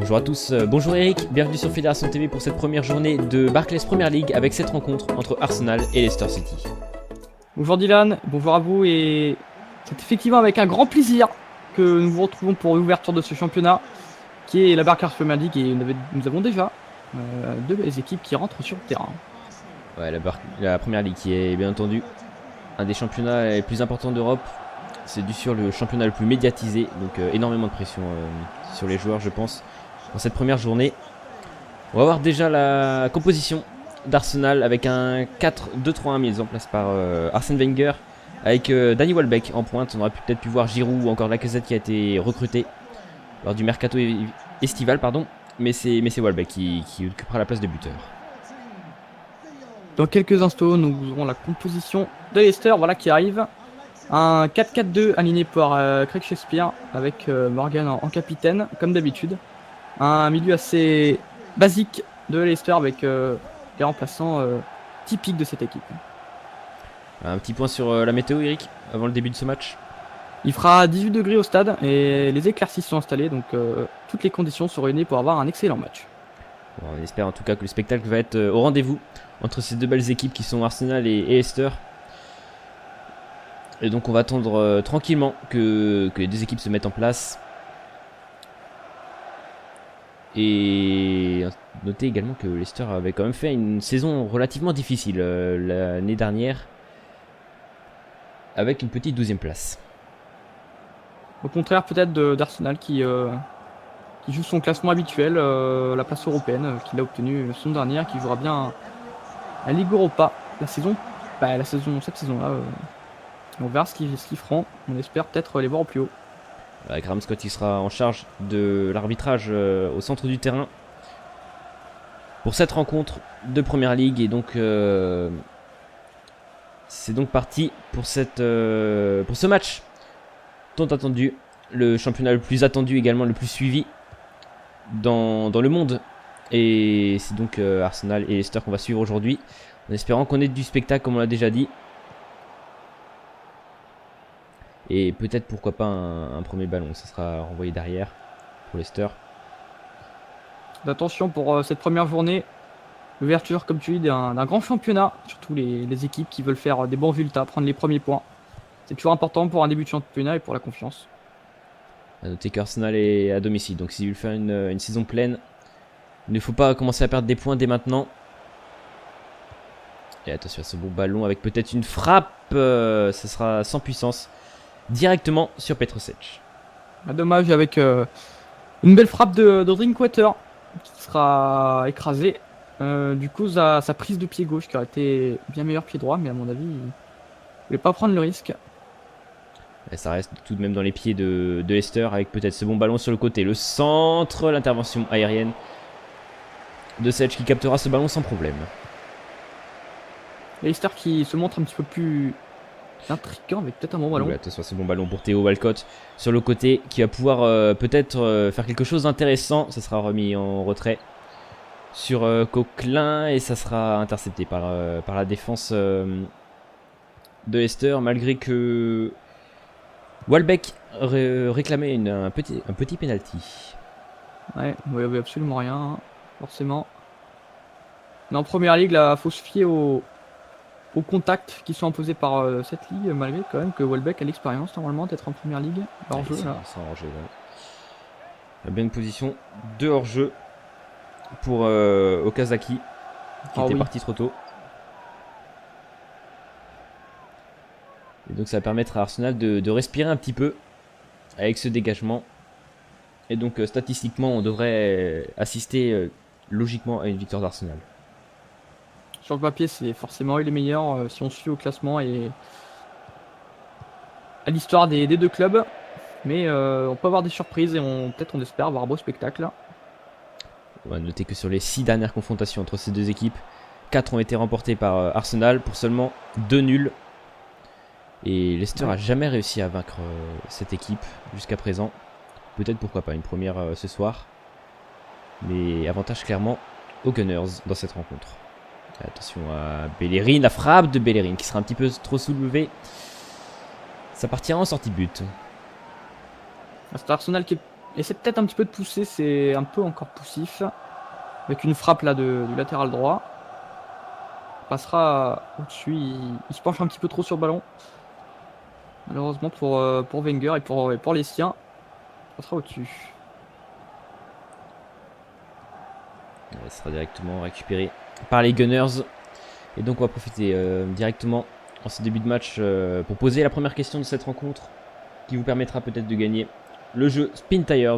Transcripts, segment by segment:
Bonjour à tous, bonjour Eric, bienvenue sur Fédération TV pour cette première journée de Barclays Premier League avec cette rencontre entre Arsenal et Leicester City. Bonjour Dylan, bonjour à vous et c'est effectivement avec un grand plaisir que nous vous retrouvons pour l'ouverture de ce championnat qui est la Barclays Premier League et nous avons déjà deux belles équipes qui rentrent sur le terrain. Ouais, la Première Ligue qui est bien entendu un des championnats les plus importants d'Europe. C'est du sûr le championnat le plus médiatisé, donc énormément de pression sur les joueurs je pense dans cette première journée. On va voir déjà la composition d'Arsenal avec un 4-2-3-1 mis en place par Arsène Wenger avec Danny Welbeck en pointe. On aurait peut-être pu voir Giroud ou encore Lacazette qui a été recruté lors du mercato estival, mais c'est Welbeck qui occupera la place de buteur. Dans quelques instants, nous aurons la composition de Leicester, voilà qui arrive. Un 4-4-2 aligné par Craig Shakespeare avec Morgan en capitaine, comme d'habitude. Un milieu assez basique de Leicester avec les remplaçants typiques de cette équipe. Un petit point sur la météo, Eric, avant le début de ce match. Il fera 18 degrés au stade et les éclaircies sont installées, donc toutes les conditions sont réunies pour avoir un excellent match. Bon, on espère en tout cas que le spectacle va être au rendez-vous entre ces deux belles équipes qui sont Arsenal et Leicester. Et donc on va attendre tranquillement que les deux équipes se mettent en place. Et notez également que Leicester avait quand même fait une saison relativement difficile l'année dernière, avec une petite 12e place. Au contraire peut-être d'Arsenal qui joue son classement habituel, la place européenne qu'il a obtenue la saison dernière, qui jouera bien la Ligue Europa cette saison-là. On verra ce qu'ils feront. On espère peut-être les voir au plus haut. Graham Scott il sera en charge de l'arbitrage au centre du terrain pour cette rencontre de Première Ligue. Et donc c'est donc parti pour ce match tant attendu. Le championnat le plus attendu, également le plus suivi dans le monde. Et c'est donc Arsenal et Leicester qu'on va suivre aujourd'hui, en espérant qu'on ait du spectacle comme on l'a déjà dit. Et peut-être pourquoi pas un premier ballon, ça sera renvoyé derrière pour Leicester. Attention pour cette première journée, l'ouverture comme tu dis d'un grand championnat, surtout les équipes qui veulent faire des bons résultats, prendre les premiers points. C'est toujours important pour un début de championnat et pour la confiance. A noter qu'Arsenal est à domicile, donc s'il veut faire une saison pleine, il ne faut pas commencer à perdre des points dès maintenant. Et attention à ce bon ballon avec peut-être une frappe, ça sera sans puissance. Directement sur Petrosec. Dommage avec une belle frappe de Drinkwater qui sera écrasée. Du coup, sa prise de pied gauche qui aurait été bien meilleur pied droit, mais à mon avis, il ne voulait pas prendre le risque. Et ça reste tout de même dans les pieds de Leicester avec peut-être ce bon ballon sur le côté. Le centre, l'intervention aérienne de Sedge qui captera ce ballon sans problème. Leicester qui se montre un petit peu plus intriguant avec peut-être un bon ballon. Ouais, attention, c'est bon ballon pour Theo Walcott sur le côté qui va pouvoir peut-être faire quelque chose d'intéressant. Ça sera remis en retrait sur Coquelin et ça sera intercepté par la défense de Leicester, malgré que Welbeck réclamait un petit penalty. Ouais, il n'y avait absolument rien, hein, forcément. Mais en première ligue, il faut se fier aux contacts qui sont imposés par cette ligue, malgré quand même que Welbeck a l'expérience normalement d'être en première ligue. Hors-jeu là. Hors-jeu, ouais. La bonne position de hors-jeu pour Okazaki qui était parti trop tôt. Et donc ça va permettre à Arsenal de respirer un petit peu avec ce dégagement. Et donc statistiquement on devrait assister logiquement à une victoire d'Arsenal. Sur le papier, c'est forcément les meilleurs si on suit au classement et à l'histoire des deux clubs. Mais on peut avoir des surprises et peut-être on espère avoir un beau spectacle. On va noter que sur les 6 dernières confrontations entre ces deux équipes, 4 ont été remportées par Arsenal pour seulement 2 nuls. Et Leicester n'a jamais réussi à vaincre cette équipe jusqu'à présent. Peut-être pourquoi pas une première ce soir. Mais avantage clairement aux Gunners dans cette rencontre. Attention à Bellerin, la frappe de Bellerin qui sera un petit peu trop soulevée. Ça partira en sortie de but. C'est Arsenal qui est Et c'est peut-être un petit peu de pousser, c'est un peu encore poussif. Avec une frappe là du latéral droit. Il passera au-dessus, il se penche un petit peu trop sur le ballon. Malheureusement pour Wenger et pour les siens. Il passera au-dessus. Il sera directement récupéré par les Gunners. Et donc on va profiter directement en ce début de match pour poser la première question de cette rencontre qui vous permettra peut-être de gagner le jeu Spin Tires.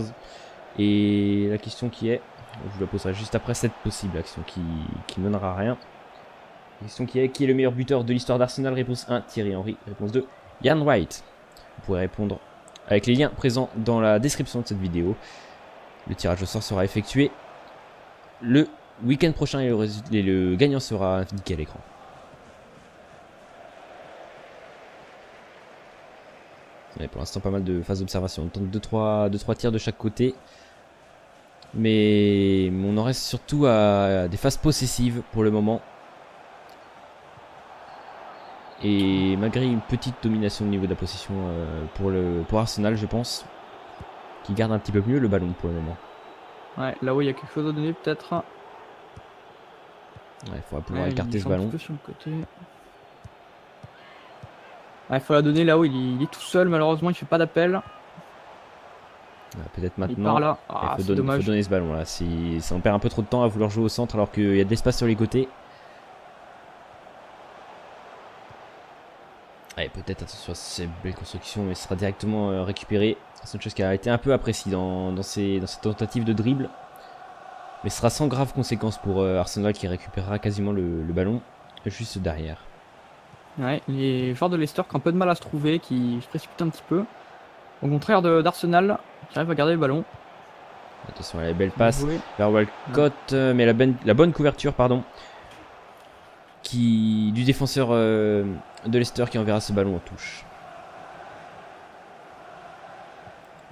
Et la question qui est, je vous la poserai juste après cette possible action qui ne mènera à rien. La question qui est le meilleur buteur de l'histoire d'Arsenal? Réponse 1, Thierry Henry. Réponse 2, Ian Wright. Vous pourrez répondre avec les liens présents dans la description de cette vidéo. Le tirage au sort sera effectué le week-end prochain et le gagnant sera indiqué à l'écran. Pour l'instant, pas mal de phases d'observation. On tente 2-3 tirs de chaque côté. Mais on en reste surtout à des phases possessives pour le moment. Et malgré une petite domination au niveau de la possession pour Arsenal, je pense, qui garde un petit peu mieux le ballon pour le moment. Ouais, là où il y a quelque chose à donner peut-être. Ouais, il faudra pouvoir écarter ce ballon. Un peu sur le côté. Ouais, il faut la donner là où il est tout seul, malheureusement il fait pas d'appel. Ouais, peut-être maintenant. Il part là. Ah, il faut donner ce ballon là. Ça en perd un peu trop de temps à vouloir jouer au centre alors qu'il y a de l'espace sur les côtés. Ouais, peut-être attention à ces belles constructions, mais ce sera directement récupéré. C'est une chose qui a été un peu appréciée dans ces tentatives de dribble. Mais ce sera sans grave conséquence pour Arsenal qui récupérera quasiment le ballon juste derrière. Ouais, les joueurs de Leicester qui ont un peu de mal à se trouver, qui se précipitent un petit peu. Au contraire d'Arsenal, qui arrive à garder le ballon. Attention à la belle passe vers Walcott, mais la bonne couverture, pardon, du défenseur de Leicester qui enverra ce ballon en touche.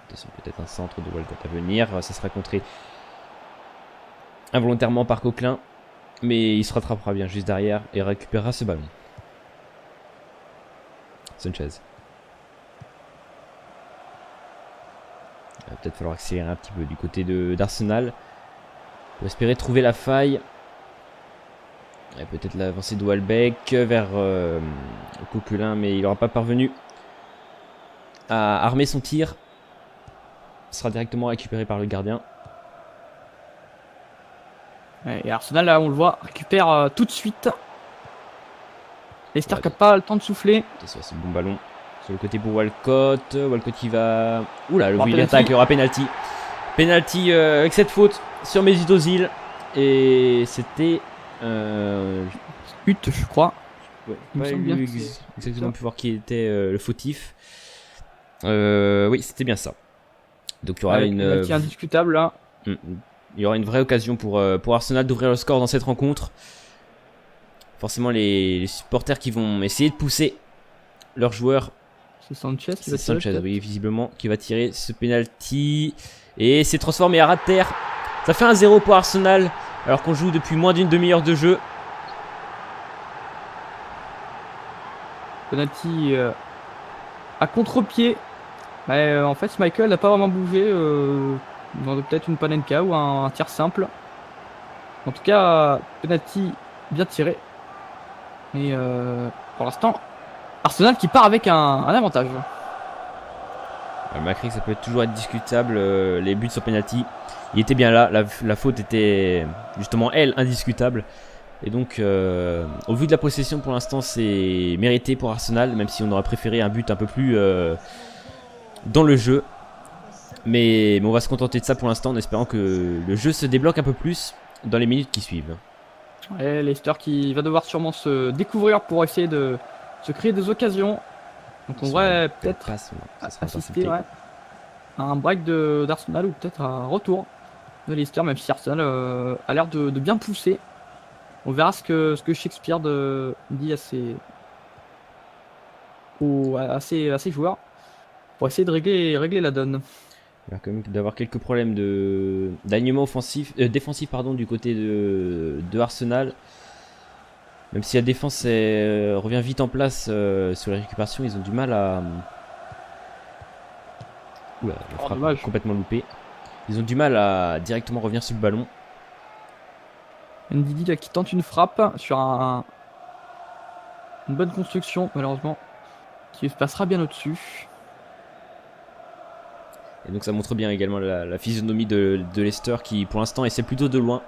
Attention, peut-être un centre de Walcott à venir, ça sera contré involontairement par Coquelin, mais il se rattrapera bien juste derrière et récupérera ce ballon. Sanchez. Il va peut-être falloir accélérer un petit peu du côté d'Arsenal pour espérer trouver la faille. Et peut-être l'avancée de Welbeck vers Coquelin, mais il n'aura pas parvenu à armer son tir. Ce sera directement récupéré par le gardien. Ouais, et Arsenal, là, on le voit, récupère tout de suite. Leicester qui n'a pas le temps de souffler. C'est un bon ballon. Sur le côté pour Walcott. Walcott qui va... Oula, il attaque, il y aura penalty. Penalty avec cette faute sur Mesut Ozil. Et c'était... But, je crois. Ouais, pas exactement pu voir qui était le fautif. Oui, c'était bien ça. Donc il y aura une... penalty indiscutable là. Il y aura une vraie occasion pour Arsenal d'ouvrir le score dans cette rencontre. Forcément, les supporters qui vont essayer de pousser leurs joueurs. C'est Sanchez qui va tirer. Sanchez, oui, visiblement, qui va tirer ce penalty. Et c'est transformé à ras de terre. Ça fait 1-0 pour Arsenal, alors qu'on joue depuis moins d'une demi-heure de jeu. Penalty à contre-pied. En fait, Michael n'a pas vraiment bougé. Dans peut-être une panenka ou un tir simple. En tout cas, penalty bien tiré. Et pour l'instant, Arsenal qui part avec un avantage. Malgré que ça peut toujours être discutable, les buts sur penalty, il était bien là. La faute était justement, elle, indiscutable. Et donc, au vu de la possession pour l'instant, c'est mérité pour Arsenal, même si on aurait préféré un but un peu plus dans le jeu. Mais on va se contenter de ça pour l'instant en espérant que le jeu se débloque un peu plus dans les minutes qui suivent. Et Leicester qui va devoir sûrement se découvrir pour essayer de se créer des occasions. Donc on va peut-être assister à un break d'Arsenal ou peut-être un retour de Leicester, même si Arsenal a l'air de bien pousser. On verra ce que Shakespeare dit à ses joueurs pour essayer de régler la donne. Il va quand même d'avoir quelques problèmes d'alignement défensif du côté de Arsenal. Même si la défense revient vite en place sur les récupérations, ils ont du mal Oula, la frappe dommage. complètement loupée. Ils ont du mal à directement revenir sur le ballon. Ndidi là, qui tente une frappe sur une bonne construction, malheureusement, qui se passera bien au-dessus. Et donc ça montre bien également la physionomie de Leicester qui pour l'instant essaie plutôt de loin.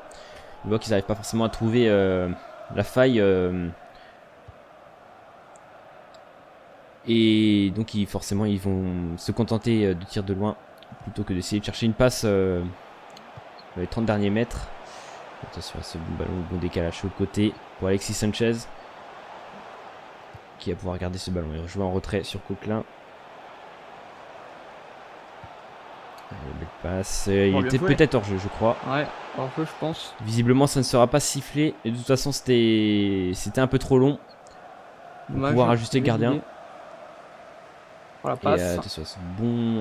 On voit qu'ils n'arrivent pas forcément à trouver la faille. Et donc forcément ils vont se contenter de tirs de loin plutôt que d'essayer de chercher une passe dans les 30 derniers mètres. Attention à ce bon ballon, bon décalage sur le côté pour Alexis Sanchez qui va pouvoir garder ce ballon et rejouer en retrait sur Coquelin. Belle passe, il était peut-être hors jeu je crois. Ouais, hors jeu je pense. Visiblement ça ne sera pas sifflé et de toute façon c'était un peu trop long pour pouvoir ajuster le gardien. Voilà, passe. Et attention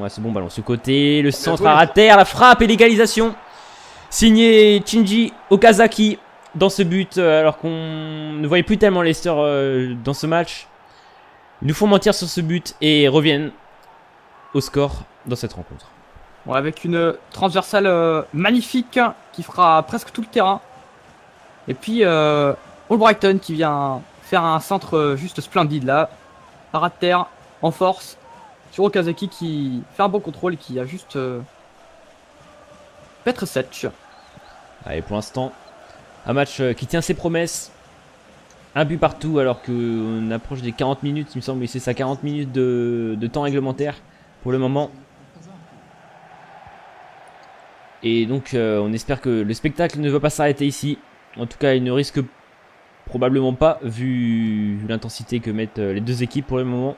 à ce bon ballon. Ce côté, le centre à terre, la frappe et l'égalisation. Signé Shinji Okazaki dans ce but alors qu'on ne voyait plus tellement Leicester dans ce match. Ils nous font mentir sur ce but et reviennent au score dans cette rencontre. Bon, avec une transversale magnifique qui fera presque tout le terrain. Et puis Albrighton qui vient faire un centre juste splendide là. À ras de terre, en force. Sur Okazaki qui fait un bon contrôle et qui a juste Petrosec. Allez, pour l'instant, un match qui tient ses promesses. Un but partout alors qu'on approche des 40 minutes, il me semble, mais c'est ça, 40 minutes de temps réglementaire pour le moment. Et donc on espère que le spectacle ne va pas s'arrêter ici. En tout cas, il ne risque probablement pas vu l'intensité que mettent les deux équipes pour le moment.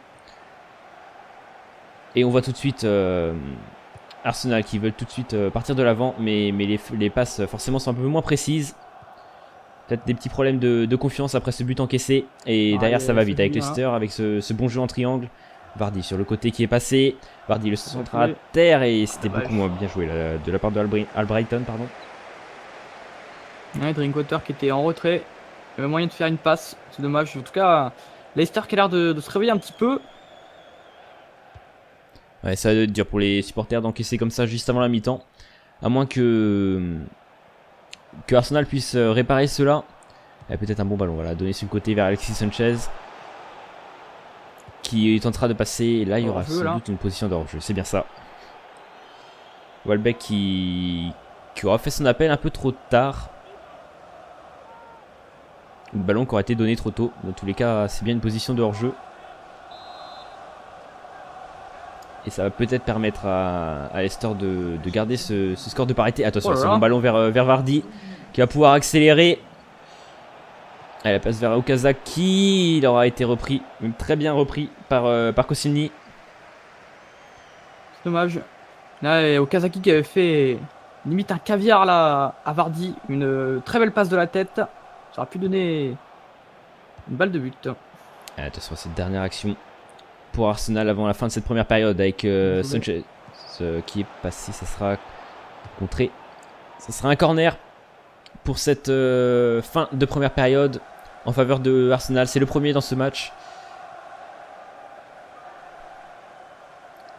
Et on voit tout de suite Arsenal qui veulent tout de suite partir de l'avant, mais les passes forcément sont un peu moins précises. Peut-être des petits problèmes de confiance après ce but encaissé. Et derrière ça va vite avec Leicester, avec ce bon jeu en triangle. Vardy sur le côté qui est passé. Vardy le centre à terre et c'était beaucoup moins bien joué là, de la part de Albrighton. Pardon. Ouais, Drinkwater qui était en retrait. Il y avait moyen de faire une passe, c'est dommage. En tout cas, Leicester qui a l'air de se réveiller un petit peu. Ouais, ça va être dur pour les supporters d'encaisser comme ça juste avant la mi-temps. À moins que Arsenal puisse réparer cela. Il y a peut-être un bon ballon, voilà, donné sur le côté vers Alexis Sanchez. Qui tentera de passer. Et là, il y aura sans doute une position de hors-jeu. C'est bien ça. Welbeck qui aura fait son appel un peu trop tard. Le ballon qui aura été donné trop tôt. Dans tous les cas, c'est bien une position de hors-jeu. Et ça va peut-être permettre à Leicester de garder ce score de parité. Attention, c'est bon ballon vers Vardy qui va pouvoir accélérer. Elle passe vers Okazaki. Il aura été repris, même très bien repris par Koscielny. C'est dommage. Là, Okazaki qui avait fait limite un caviar là à Vardy. Une très belle passe de la tête. Ça aurait pu donner une balle de but. Attention à cette dernière action pour Arsenal avant la fin de cette première période avec Sanchez qui est passé. Ça sera contré. Ça sera un corner pour cette fin de première période en faveur de Arsenal. C'est le premier dans ce match.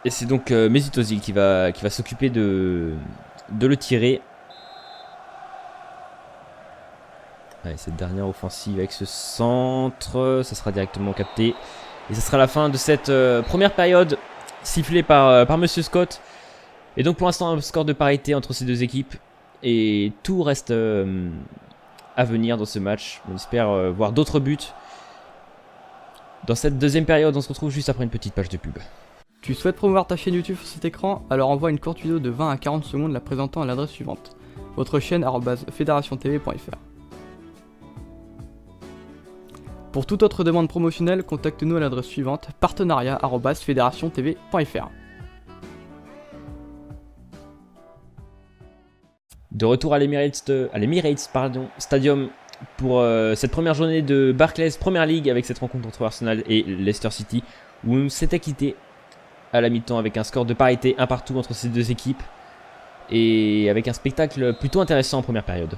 Et c'est donc Mesut Ozil qui va s'occuper de le tirer. Allez, cette dernière offensive avec ce centre, ça sera directement capté. Et ça sera la fin de cette première période sifflée par Monsieur Scott. Et donc pour l'instant un score de parité entre ces deux équipes. Et tout reste à venir dans ce match. On espère voir d'autres buts. Dans cette deuxième période, on se retrouve juste après une petite page de pub. Tu souhaites promouvoir ta chaîne YouTube sur cet écran? Alors envoie une courte vidéo de 20 à 40 secondes la présentant à l'adresse suivante. Votre chaîne @fédérationtv.fr. Pour toute autre demande promotionnelle, contacte-nous à l'adresse suivante partenariat@fédérationtv.fr. De retour à l'Emirates Stadium pour cette première journée de Barclays Premier League avec cette rencontre entre Arsenal et Leicester City où on s'était quitté à la mi-temps avec un score de parité, un partout entre ces deux équipes et avec un spectacle plutôt intéressant en première période.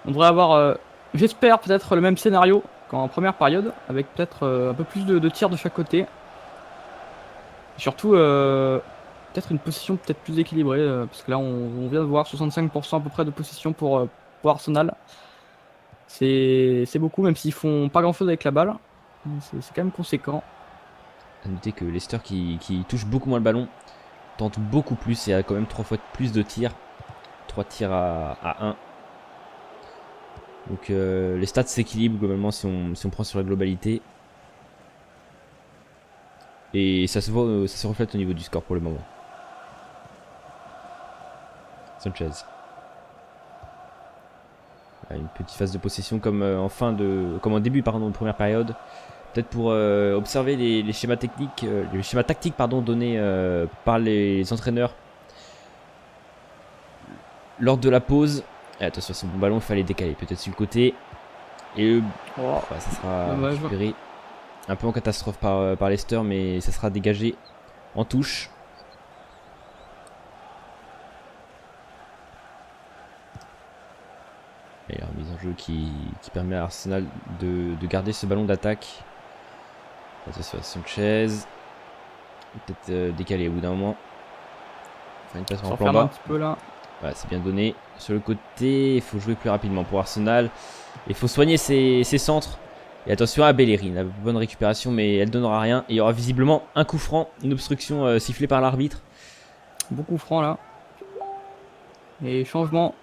On devrait avoir, j'espère, peut-être le même scénario qu'en première période avec peut-être un peu plus de tirs de chaque côté. Et surtout peut-être une possession peut-être plus équilibrée, parce que là on vient de voir 65% à peu près de possession pour Arsenal. C'est beaucoup, même s'ils font pas grand-chose avec la balle. C'est quand même conséquent. À noter que Leicester qui touche beaucoup moins le ballon, tente beaucoup plus et a quand même 3 fois plus de tirs. 3 tirs à 1. Donc les stats s'équilibrent globalement si on prend sur la globalité. Et ça se reflète au niveau du score pour le moment. Sanchez. Une petite phase de possession comme comme en début de première période. Peut-être pour observer les schémas techniques, les schémas tactiques donnés par les entraîneurs lors de la pause. Et attention, c'est un bon ballon, il fallait décaler peut-être sur le côté. Et ça sera récupéré un peu en catastrophe par Leicester, mais ça sera dégagé en touche. Et la mise en jeu qui permet à Arsenal de garder ce ballon d'attaque. Attention à Sanchez. Peut-être décalé au bout d'un moment. Enfin, une passe en plan bas. Un petit peu là. Ouais, c'est bien donné. Sur le côté, il faut jouer plus rapidement pour Arsenal. Il faut soigner ses centres. Et attention à Bellerin. La bonne récupération, mais elle ne donnera rien. Et il y aura visiblement un coup franc, une obstruction sifflée par l'arbitre. Beaucoup franc là. Et changement.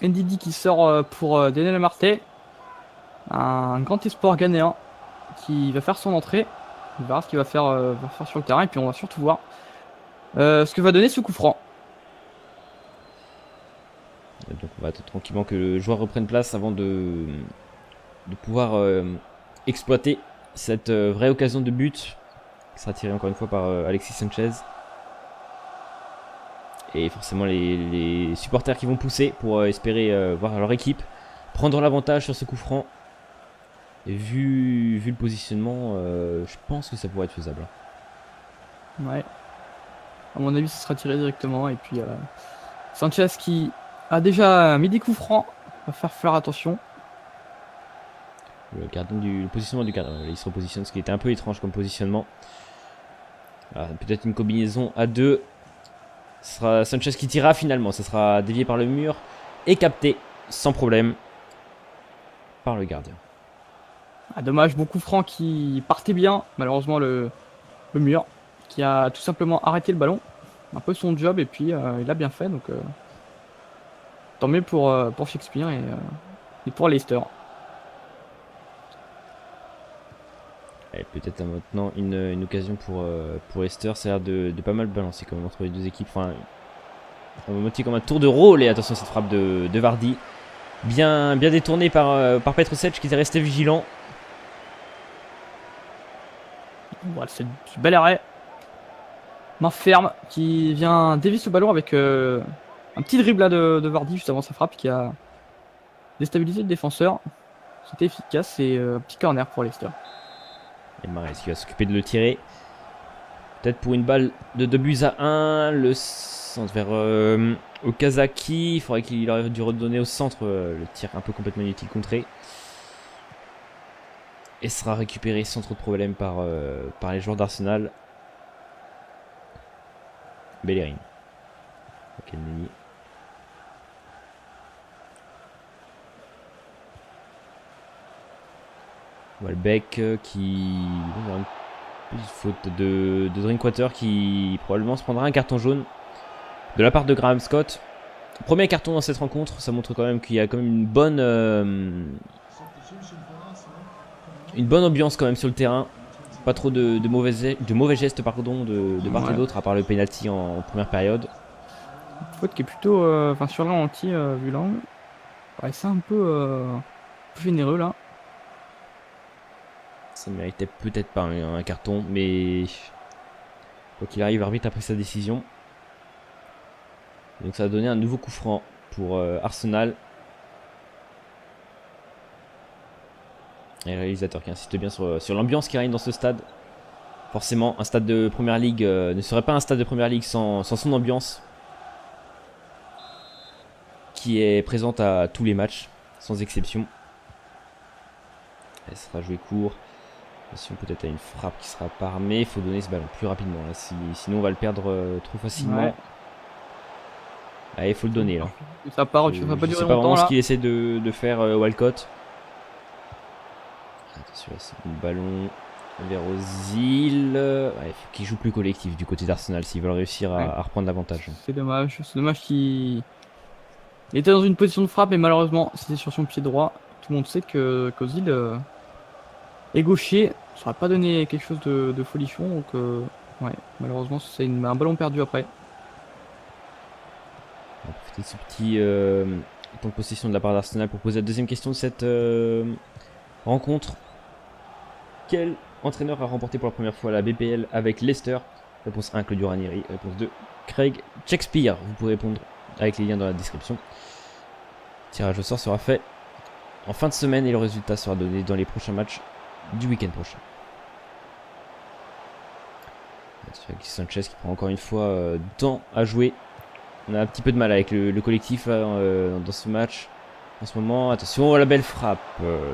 Ndidi qui sort pour Daniel Amartey. Un grand espoir ghanéen qui va faire son entrée. On verra ce qu'il va faire sur le terrain. Et puis on va surtout voir ce que va donner ce coup franc. Donc on va attendre tranquillement que le joueur reprenne place avant de pouvoir exploiter cette vraie occasion de but qui sera tirée encore une fois par Alexis Sanchez. Et forcément les supporters qui vont pousser pour espérer voir leur équipe prendre l'avantage sur ce coup franc. Et vu le positionnement, je pense que ça pourrait être faisable. Ouais. À mon avis, ça sera tiré directement. Et puis Sanchez qui a déjà mis des coups francs. Va faire attention. Le positionnement du gardien, il se repositionne, ce qui était un peu étrange comme positionnement. Peut-être une combinaison à deux. Ce sera Sanchez qui tirera finalement. Ça sera dévié par le mur et capté sans problème par le gardien. Dommage, beaucoup franc qui partait bien. Malheureusement, le mur qui a tout simplement arrêté le ballon. Un peu son job et puis il a bien fait. Donc tant mieux pour Shakespeare et pour Leicester. Peut-être maintenant une occasion pour Leicester. Ça a l'air de pas mal balancer quand même entre les deux équipes. Enfin, on va monter comme un tour de rôle. Et attention, cette frappe de Vardy. Bien détournée par Petrovic qui était resté vigilant. Voilà, c'est du bel arrêt. Main ferme qui vient dévier ce ballon avec un petit dribble là de Vardy juste avant sa frappe qui a déstabilisé le défenseur. C'était efficace et un petit corner pour Leicester. Et Mahrez qui va s'occuper de le tirer. Peut-être pour une balle de 2 buts à 1. Le centre vers Okazaki. Il faudrait qu'il aurait dû redonner au centre le tir un peu complètement inutile contré. Et sera récupéré sans trop de problème par les joueurs d'Arsenal. Bellerin. Kennedy. Welbeck qui... une petite faute de Drinkwater qui probablement se prendra un carton jaune de la part de Graham Scott. Premier carton dans cette rencontre, ça montre quand même qu'il y a quand même une bonne ambiance quand même sur le terrain. Pas trop de mauvais gestes de part et d'autre à part le penalty en première période. Une faute qui est plutôt sur le ralenti vu l'angle. Ouais, c'est un peu généreux là. Ça méritait peut-être pas un carton, mais quoi qu'il arrive, l'arbitre a pris sa décision. Donc ça a donné un nouveau coup franc pour Arsenal. Et le réalisateur qui insiste bien sur l'ambiance qui règne dans ce stade. Forcément, un stade de première ligue ne serait pas un stade de première ligue sans son ambiance qui est présente à tous les matchs, sans exception. Elle sera jouée court. Attention peut-être à une frappe qui sera pas armée. Il faut donner ce ballon plus rapidement. Là. Sinon on va le perdre trop facilement. Ouais. Allez, il faut le donner là. Ça part, Je ça va pas sais durer pas longtemps vraiment ce là. qu'il essaie de faire Walcott. Attention, c'est bon ballon vers Ozil. Ouais, il faut qu'il joue plus collectif du côté d'Arsenal s'ils veulent réussir à reprendre l'avantage. C'est dommage qu'il était dans une position de frappe et malheureusement c'était sur son pied droit. Tout le monde sait que qu'Ozil est gaucher. Ça n'aurait pas donné quelque chose de folichon. Donc ouais, malheureusement c'est un ballon perdu après. On va profiter de ce petit temps de possession de la part d'Arsenal pour poser la deuxième question de cette rencontre. Quel entraîneur a remporté pour la première fois la BPL avec Leicester? Réponse 1, Claudio Ranieri. Réponse 2, Craig Shakespeare. Vous pouvez répondre avec les liens dans la description. Le tirage au sort sera fait en fin de semaine et le résultat sera donné dans les prochains matchs du week-end prochain. Alexis Sanchez qui prend encore une fois du temps à jouer. On a un petit peu de mal avec le collectif là, dans ce match en ce moment. Attention, la belle frappe.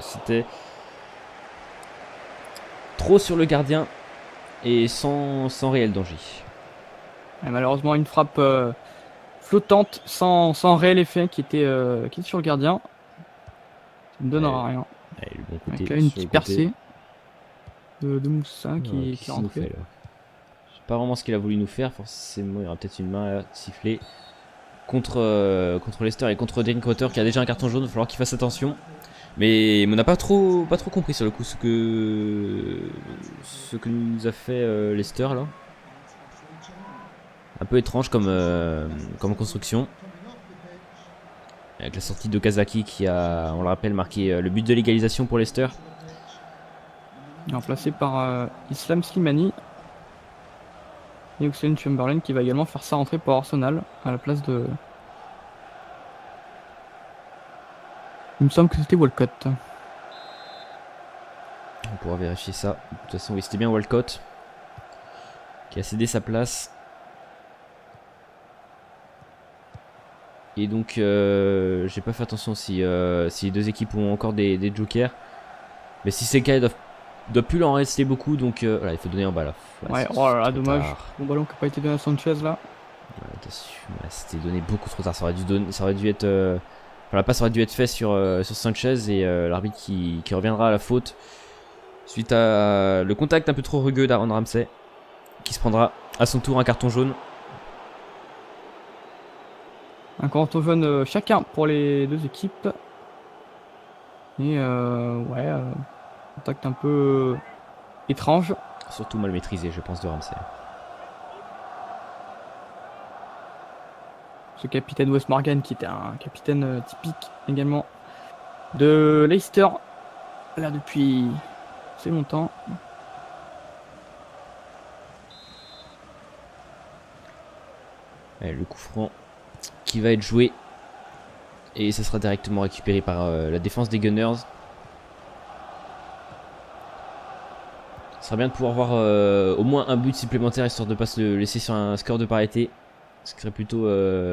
C'était trop sur le gardien et sans réel danger. Et malheureusement une frappe flottante sans réel effet qui était sur le gardien. Ça ne donnera rien. Allez, le bon côté, Avec là une petite percée de Moussa qui est rentré. Je sais pas vraiment ce qu'il a voulu nous faire. Forcément, il y aura peut-être une main à siffler contre Leicester et contre Drinkwater qui a déjà un carton jaune. Il va falloir qu'il fasse attention. Mais on n'a pas trop compris sur le coup ce que nous a fait Leicester là. Un peu étrange comme construction. Avec la sortie de Kazaki qui a, on le rappelle, marqué le but de l'égalisation pour Leicester. Remplacé par Islam Slimani. Et Oxlade Chamberlain qui va également faire sa rentrée pour Arsenal à la place de... Il me semble que c'était Walcott. On pourra vérifier ça. De toute façon, oui, c'était bien Walcott qui a cédé sa place. Et donc, j'ai pas fait attention si les deux équipes ont encore des jokers. Mais si c'est le cas, il doit plus en rester beaucoup. Donc, voilà, il faut donner en bas là. Ouais, oh là là, dommage. Bon ballon qui n'a pas été donné à Sanchez là. Ouais, c'était donné beaucoup trop tard. Ça aurait dû être. La passe aurait dû être faite sur Sanchez et l'arbitre qui reviendra à la faute suite à le contact un peu trop rugueux d'Aaron Ramsey qui se prendra à son tour un carton jaune. Un carton jaune chacun pour les deux équipes. Et ouais, contact un peu étrange. Surtout mal maîtrisé, je pense, de Ramsey. Ce capitaine Wes Morgan qui était un capitaine typique également de Leicester là depuis assez longtemps. Allez, le coup franc qui va être joué et ça sera directement récupéré par la défense des Gunners. Ce sera bien de pouvoir voir au moins un but supplémentaire histoire de ne pas se le laisser sur un score de parité. Ce qui serait plutôt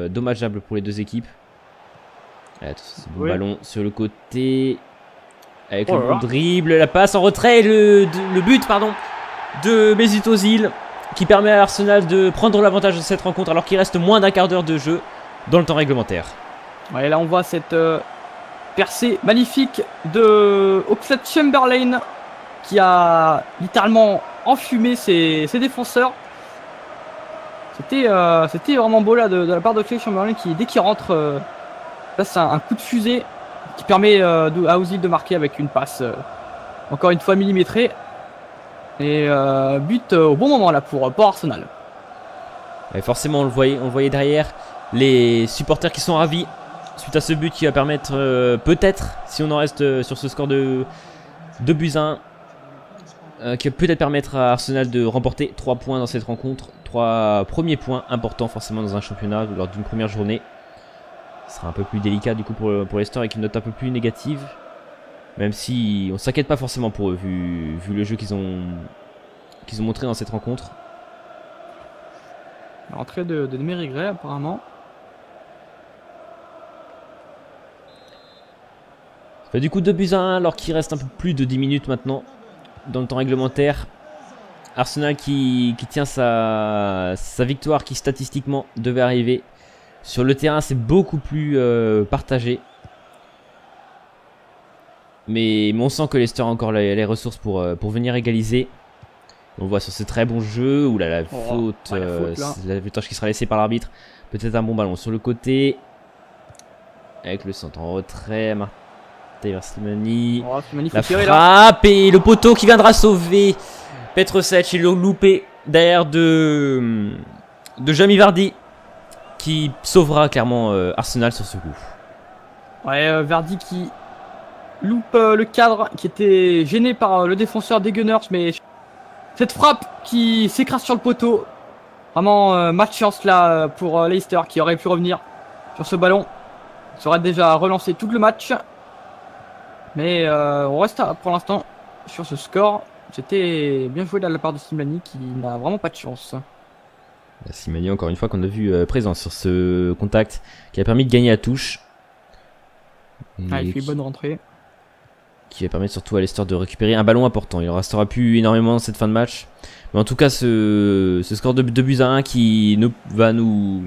dommageable pour les deux équipes. Allez, attention, c'est bon ballon sur le côté. Avec le bon dribble, la passe en retrait, le but de Mesut Ozil qui permet à Arsenal de prendre l'avantage de cette rencontre alors qu'il reste moins d'un quart d'heure de jeu dans le temps réglementaire. Ouais, là on voit cette percée magnifique de Oxlade Chamberlain qui a littéralement enfumé ses défenseurs. C'était vraiment beau là de la part d'Oxlade Chamberlain qui dès qu'il rentre passe un coup de fusée qui permet à Ozil de marquer avec une passe encore une fois millimétrée et but au bon moment là pour Arsenal. Et forcément on le voyait derrière les supporters qui sont ravis suite à ce but qui va permettre peut-être, si on en reste sur ce score de 2-1, qui va peut-être permettre à Arsenal de remporter 3 points dans cette rencontre. 3 premiers points importants forcément dans un championnat lors d'une première journée. Ce sera un peu plus délicat du coup pour Leicester avec une note un peu plus négative. Même si on ne s'inquiète pas forcément pour eux vu le jeu qu'ils ont montré dans cette rencontre. L'entrée de Demarai Gray apparemment. Ça fait du coup 2-1 alors qu'il reste un peu plus de 10 minutes maintenant. dans le temps réglementaire. Arsenal qui tient sa victoire qui statistiquement devait arriver. Sur le terrain, c'est beaucoup plus partagé. Mais on sent que Leicester a encore les ressources pour venir égaliser. On voit sur ce très bon jeu. Ouh là, la faute, la touche qui sera laissée par l'arbitre. Peut-être un bon ballon sur le côté. Avec le centre en retrait. Martin Slimani. La frappe et le poteau qui viendra sauver Petrovic. Il l'a loupé derrière de Jamie Vardy. Qui sauvera clairement Arsenal sur ce coup. Ouais, Vardy qui loupe le cadre, qui était gêné par le défenseur des Gunners, mais cette frappe qui s'écrase sur le poteau. Vraiment malchance là pour Leicester qui aurait pu revenir sur ce ballon. Ça aurait déjà relancé tout le match. Mais on reste pour l'instant sur ce score. C'était bien joué de la part de Slimani qui n'a vraiment pas de chance. Slimani, encore une fois, qu'on a vu présent sur ce contact qui a permis de gagner à touche. Il fait une bonne rentrée. Qui va permettre surtout à Leicester de récupérer un ballon important. Il en restera plus énormément dans cette fin de match. Mais en tout cas, ce score de 2-1 qui va nous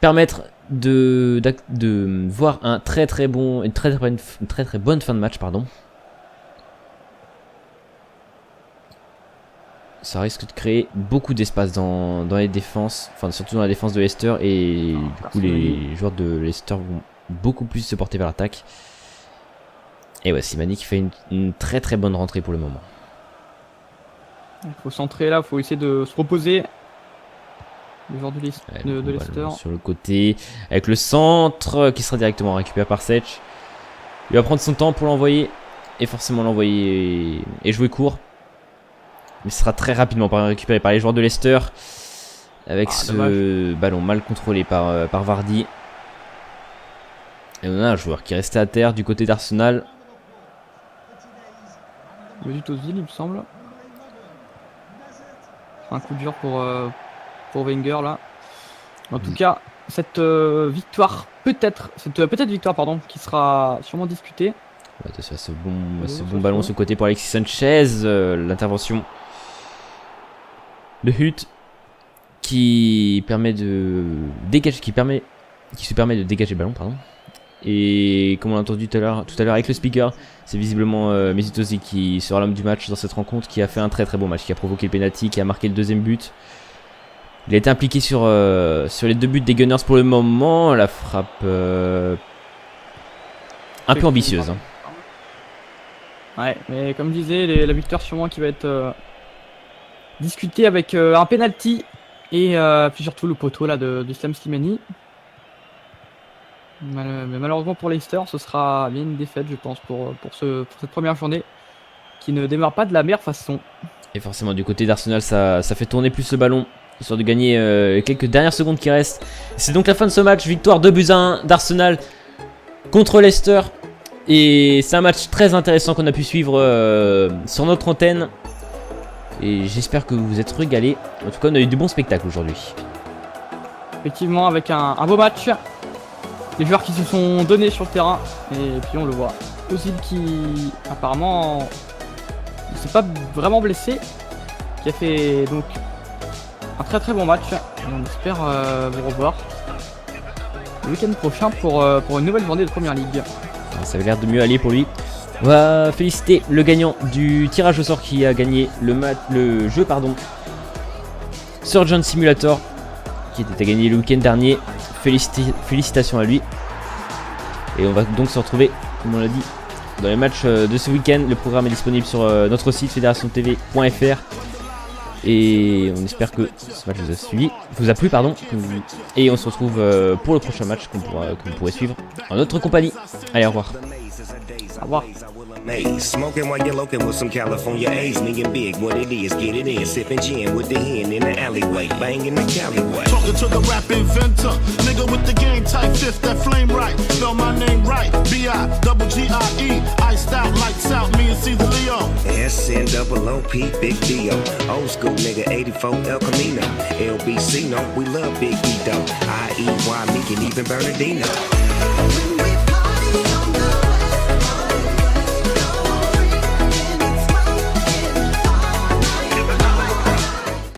permettre de voir une très très bonne fin de match, pardon. Ça risque de créer beaucoup d'espace dans les défenses, enfin surtout dans la défense de Leicester, et du coup les joueurs de Leicester vont beaucoup plus se porter vers l'attaque. Et ouais, Slimani qui fait une très très bonne rentrée pour le moment. Il faut centrer là, il faut essayer de se reposer. Les joueurs de Leicester. Sur le côté, avec le centre qui sera directement récupéré par Sech. Il va prendre son temps pour l'envoyer, et forcément l'envoyer et jouer court. Mais ce sera très rapidement récupéré par les joueurs de Leicester. Avec ce ballon mal contrôlé par Vardy. Et on a un joueur qui est resté à terre du côté d'Arsenal. Mesut Ozil, il me semble. Un coup dur pour Wenger là. En tout cas, cette victoire victoire qui sera sûrement discutée. Attention à ce bon ballon sur le côté pour Alexis Sanchez. L'intervention de Hutt qui se permet de dégager le ballon, pardon. Et comme on l'a entendu tout à l'heure avec le speaker, c'est visiblement Mesut Ozil qui sera l'homme du match dans cette rencontre, qui a fait un très très bon match, qui a provoqué le penalty, qui a marqué le deuxième but. Il a été impliqué sur les deux buts des Gunners pour le moment. La frappe un peu ambitieuse. Hein. Ouais, mais comme je disais, la victoire sûrement qui va être discutée avec un penalty et puis surtout le poteau là de Islam Slimani. Mais malheureusement pour Leicester, ce sera bien une défaite, je pense, pour cette première journée qui ne démarre pas de la meilleure façon. Et forcément, du côté d'Arsenal, ça fait tourner plus le ballon, histoire de gagner quelques dernières secondes qui restent. C'est donc la fin de ce match, victoire 2-1 d'Arsenal contre Leicester. Et c'est un match très intéressant qu'on a pu suivre sur notre antenne. Et j'espère que vous vous êtes régalés. En tout cas, on a eu du bon spectacle aujourd'hui. Effectivement, avec un beau match. Les joueurs qui se sont donnés sur le terrain. Et puis on le voit. Ozil qui apparemment ne s'est pas vraiment blessé. Qui a fait donc un très très bon match. Et on espère vous revoir le week-end prochain pour une nouvelle journée de Première Ligue. Ça avait l'air de mieux aller pour lui. On va féliciter le gagnant du tirage au sort qui a gagné le jeu Surgeon Simulator, qui était à gagner le week-end dernier. Félicitations à lui. Et on va donc se retrouver, comme on l'a dit, dans les matchs de ce week-end. Le programme est disponible sur notre site fédérationtv.fr. Et on espère que ce match vous a plu, et on se retrouve pour le prochain match que vous pourrez suivre en notre compagnie. Allez, au revoir. Au revoir. Smoking while you're looking with some California A's, me and big, what it is, get it in, sipping gin with the hen in the alleyway, banging the Caliway. Talking to the rap inventor, nigga with the game type fifth, that flame right, spell my name right, B-I-double-G-I-E, iced out, lights out, me and Caesar Leo. S-N-double-O-P, Big D-O, old school nigga, 84 El Camino, LBC, no, we love Big E-Doe, I-E-Y, me and even Bernardino.